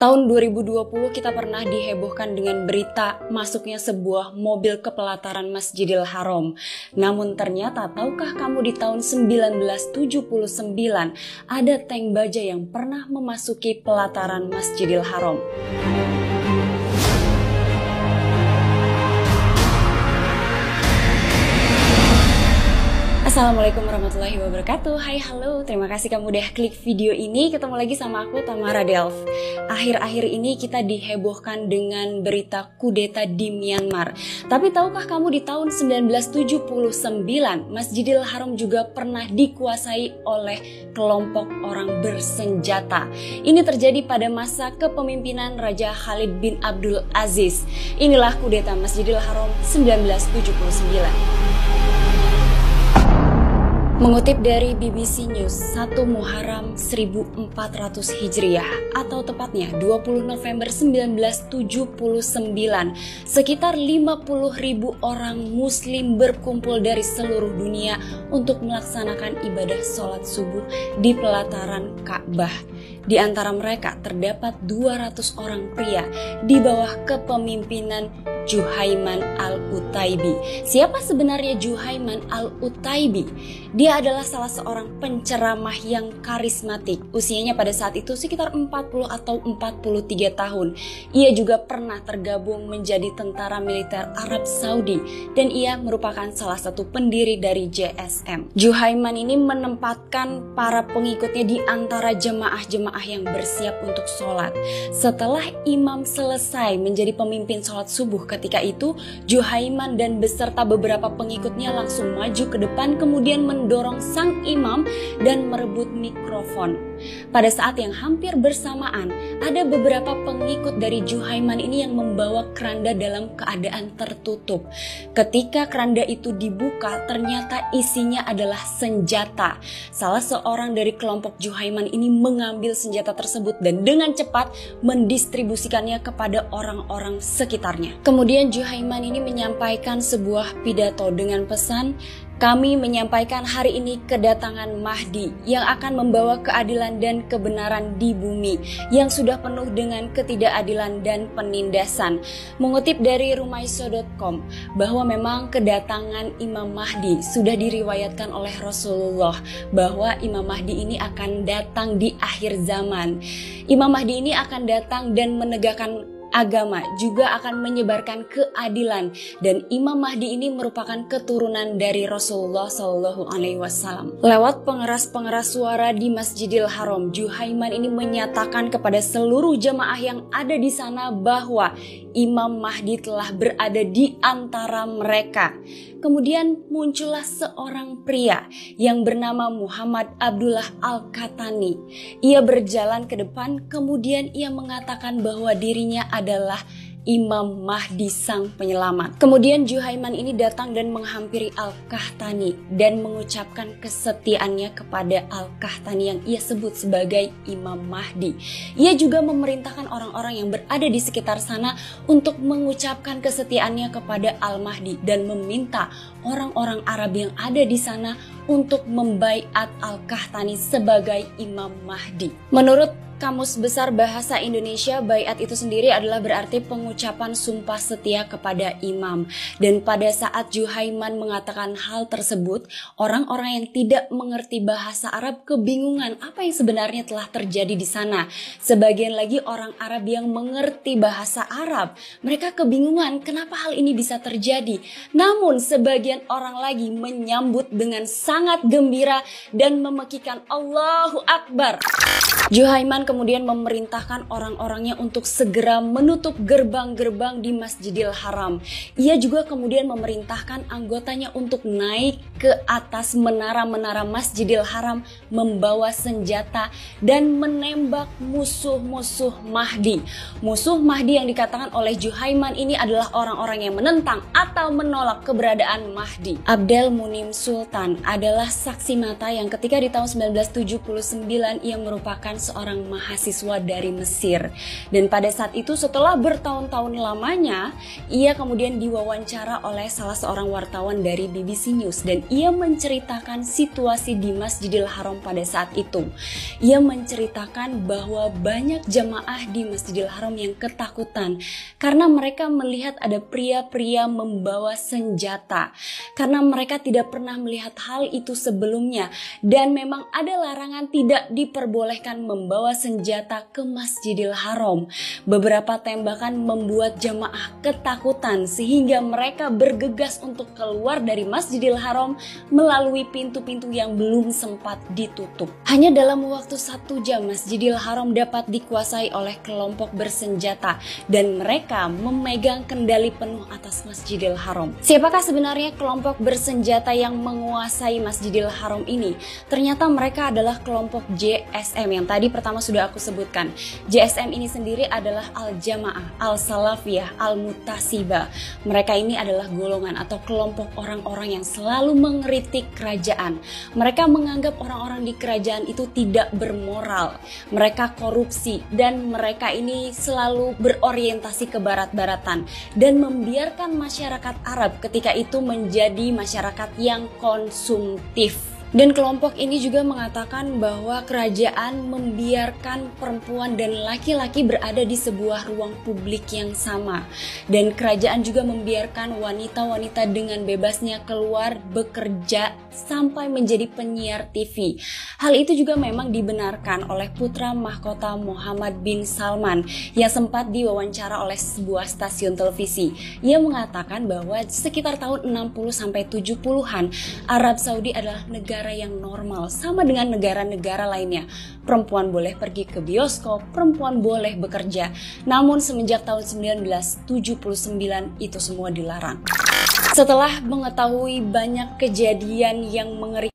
Tahun 2020 kita pernah dihebohkan dengan berita masuknya sebuah mobil ke pelataran Masjidil Haram. Namun ternyata tahukah kamu di tahun 1979 ada tank baja yang pernah memasuki pelataran Masjidil Haram. Assalamualaikum warahmatullahi wabarakatuh. Hai halo, terima kasih kamu udah klik video ini. Ketemu lagi sama aku Tamara Delf. Akhir-akhir ini kita dihebohkan dengan berita kudeta di Myanmar. Tapi tahukah kamu di tahun 1979 Masjidil Haram juga pernah dikuasai oleh kelompok orang bersenjata. Ini terjadi pada masa kepemimpinan Raja Khalid bin Abdul Aziz. Inilah kudeta Masjidil Haram 1979. Mengutip dari BBC News, 1 Muharram 1400 Hijriah atau tepatnya 20 November 1979, sekitar 50.000 orang muslim berkumpul dari seluruh dunia untuk melaksanakan ibadah sholat subuh di pelataran Ka'bah. Di antara mereka terdapat 200 orang pria di bawah kepemimpinan Juhaiman Al-Utaibi. Siapa sebenarnya Juhaiman Al-Utaibi? Dia adalah salah seorang penceramah yang karismatik. Usianya pada saat itu sekitar 40 atau 43 tahun. Ia juga pernah tergabung menjadi tentara militer Arab Saudi dan ia merupakan salah satu pendiri dari JSM. Juhaiman ini menempatkan para pengikutnya di antara jemaah-jemaah yang bersiap untuk sholat. Setelah imam selesai menjadi pemimpin sholat subuh, ketika itu Juhaiman dan beserta beberapa pengikutnya langsung maju ke depan kemudian mendorong sang imam dan merebut mikrofon. Pada saat yang hampir bersamaan, ada beberapa pengikut dari Juhaiman ini yang membawa keranda dalam keadaan tertutup. Ketika keranda itu dibuka, ternyata isinya adalah senjata. Salah seorang dari kelompok Juhaiman ini mengambil senjata tersebut dan dengan cepat mendistribusikannya kepada orang-orang sekitarnya. Kemudian Juhaiman ini menyampaikan sebuah pidato dengan pesan, "Kami menyampaikan hari ini kedatangan Mahdi yang akan membawa keadilan dan kebenaran di bumi yang sudah penuh dengan ketidakadilan dan penindasan." Mengutip dari rumaiso.com bahwa memang kedatangan Imam Mahdi sudah diriwayatkan oleh Rasulullah bahwa Imam Mahdi ini akan datang di akhir zaman. Imam Mahdi ini akan datang dan menegakkan agama, juga akan menyebarkan keadilan, dan Imam Mahdi ini merupakan keturunan dari Rasulullah SAW. Lewat pengeras-pengeras suara di Masjidil Haram, Juhaiman ini menyatakan kepada seluruh jemaah yang ada di sana bahwa Imam Mahdi telah berada di antara mereka. Kemudian muncullah seorang pria yang bernama Muhammad Abdullah Al-Katani. Ia berjalan ke depan, kemudian ia mengatakan bahwa dirinya adalah Imam Mahdi sang penyelamat. Kemudian Juhaiman ini datang dan menghampiri Al-Kahtani dan mengucapkan kesetiaannya kepada Al-Kahtani yang ia sebut sebagai Imam Mahdi. Ia juga memerintahkan orang-orang yang berada di sekitar sana untuk mengucapkan kesetiaannya kepada Al-Mahdi dan meminta orang-orang Arab yang ada di sana untuk membaiat Al-Kahtani sebagai Imam Mahdi. Menurut Kamus Besar Bahasa Indonesia, baiat itu sendiri adalah berarti pengucapan sumpah setia kepada imam. Dan pada saat Juhaiman mengatakan hal tersebut, orang-orang yang tidak mengerti bahasa Arab kebingungan apa yang sebenarnya telah terjadi di sana. Sebagian lagi orang Arab yang mengerti bahasa Arab, mereka kebingungan kenapa hal ini bisa terjadi. Namun sebagian orang lagi menyambut dengan sangat gembira dan memekikan Allahu Akbar. Juhaiman kemudian memerintahkan orang-orangnya untuk segera menutup gerbang-gerbang di Masjidil Haram. Ia juga kemudian memerintahkan anggotanya untuk naik ke atas menara-menara Masjidil Haram membawa senjata dan menembak musuh-musuh Mahdi. Musuh Mahdi yang dikatakan oleh Juhaiman ini adalah orang-orang yang menentang atau menolak keberadaan Mahdi. Abdel Munim Sultan adalah saksi mata yang ketika di tahun 1979 ia merupakan seorang mahasiswa dari Mesir. Dan pada saat itu setelah bertahun-tahun lamanya, ia kemudian diwawancara oleh salah seorang wartawan dari BBC News dan ia menceritakan situasi di Masjidil Haram pada saat itu. Ia menceritakan bahwa banyak jamaah di Masjidil Haram yang ketakutan karena mereka melihat ada pria-pria membawa senjata, karena mereka tidak pernah melihat hal itu sebelumnya dan memang ada larangan tidak diperbolehkan membawa senjata ke Masjidil Haram. Beberapa tembakan membuat jamaah ketakutan sehingga mereka bergegas untuk keluar dari Masjidil Haram melalui pintu-pintu yang belum sempat ditutup. Hanya dalam waktu 1 jam Masjidil Haram dapat dikuasai oleh kelompok bersenjata dan mereka memegang kendali penuh atas Masjidil Haram. Siapakah sebenarnya kelompok bersenjata yang menguasai Masjidil Haram ini? Ternyata mereka adalah kelompok JSM yang tadi pertama sudah aku sebutkan. JSM ini sendiri adalah Al-Jamaah, Al-Salafiyah, Al-Mutasibah. Mereka ini adalah golongan atau kelompok orang-orang yang selalu mengkritik kerajaan. Mereka menganggap orang-orang di kerajaan itu tidak bermoral. Mereka korupsi dan mereka ini selalu berorientasi ke barat-baratan dan membiarkan masyarakat Arab ketika itu menjadi masyarakat yang konsumtif. Dan kelompok ini juga mengatakan bahwa kerajaan membiarkan perempuan dan laki-laki berada di sebuah ruang publik yang sama. Dan kerajaan juga membiarkan wanita-wanita dengan bebasnya keluar bekerja sampai menjadi penyiar TV. Hal itu juga memang dibenarkan oleh putra mahkota Muhammad bin Salman yang sempat diwawancara oleh sebuah stasiun televisi. Ia mengatakan bahwa sekitar tahun 60-70-an Arab Saudi adalah negara yang normal sama dengan negara-negara lainnya. Perempuan boleh pergi ke bioskop, perempuan boleh bekerja. Namun semenjak tahun 1979 itu semua dilarang. Setelah mengetahui banyak kejadian yang mengerikan